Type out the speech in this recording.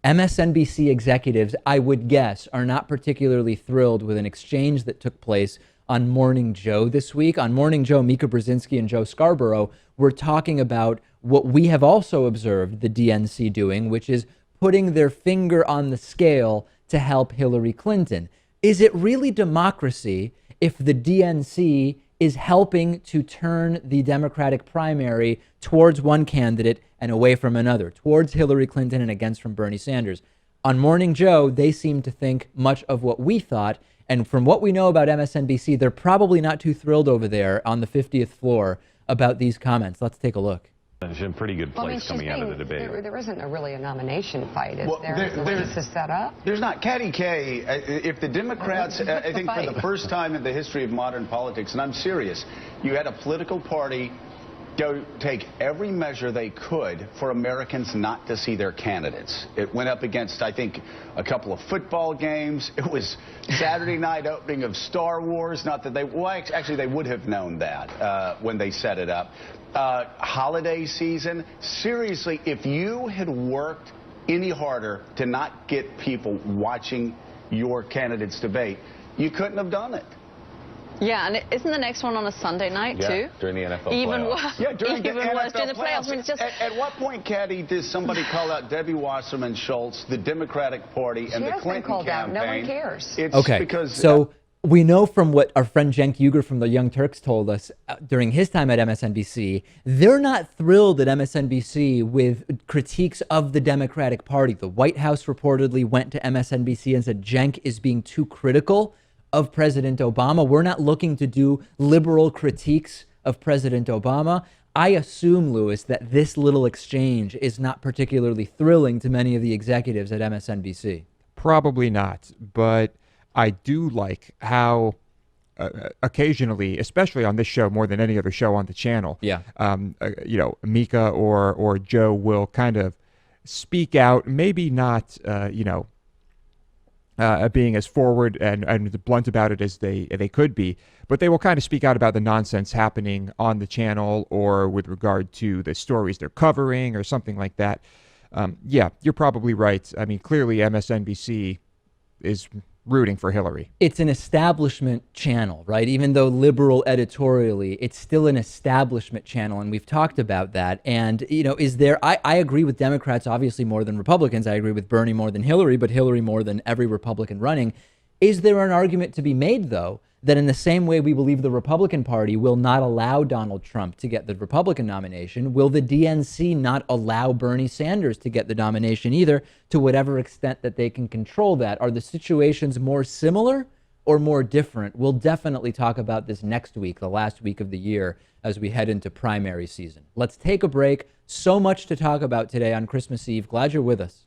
MSNBC executives, I would guess, are not particularly thrilled with an exchange that took place on Morning Joe this week. On Morning Joe, Mika Brzezinski and Joe Scarborough were talking about what we have also observed the DNC doing, which is putting their finger on the scale to help Hillary Clinton. Is it really democracy if the DNC is helping to turn the Democratic primary towards one candidate and away from another, towards Hillary Clinton and against from Bernie Sanders? On Morning Joe, they seem to think much of what we thought. And from what we know about MSNBC, they're probably not too thrilled over there on the 50th floor about these comments. Let's take a look. She's in a pretty good place coming out of the debate. There isn't really a nomination fight, is there? This is set up? There's not. Katty Kay, if the Democrats, I think for the first time in the history of modern politics, and I'm serious, you had a political party go take every measure they could for Americans not to see their candidates. It went up against, I think, a couple of football games. It was Saturday night opening of Star Wars. Not that they, well, actually, they would have known that when they set it up. Holiday season. Seriously, if you had worked any harder to not get people watching your candidates debate, you couldn't have done it. Yeah, and isn't the next one on a Sunday night, too? During the NFL Even playoffs. worse. Yeah, during the NFL during the playoffs. I mean, it's just... At what point, Katty, does somebody call out Debbie Wasserman Schultz, the Democratic Party, and the Clinton called campaign? out. No one cares. It's okay, because, so we know from what our friend Cenk Uygur from the Young Turks told us during his time at MSNBC, they're not thrilled at MSNBC with critiques of the Democratic Party. The White House reportedly went to MSNBC and said Cenk is being too critical of President Obama. We're not looking to do liberal critiques of President Obama. I assume, Lewis, that this little exchange is not particularly thrilling to many of the executives at MSNBC. Probably not, but I do like how occasionally, especially on this show more than any other show on the channel, Mika or Joe will kind of speak out, maybe not, being as forward and blunt about it as they could be, but they will kind of speak out about the nonsense happening on the channel or with regard to the stories they're covering or something like that. Yeah, you're probably right. I mean, clearly MSNBC is rooting for Hillary. It's an establishment channel, right? Even though liberal editorially, it's still an establishment channel, and we've talked about that. And, is there, I agree with Democrats obviously more than Republicans. I agree with Bernie more than Hillary, but Hillary more than every Republican running. Is there an argument to be made, though, that in the same way we believe the Republican Party will not allow Donald Trump to get the Republican nomination, will the DNC not allow Bernie Sanders to get the nomination either, to whatever extent that they can control that? Are the situations more similar or more different? We'll definitely talk about this next week, the last week of the year, as we head into primary season. Let's take a break. So much to talk about today on Christmas Eve. Glad you're with us.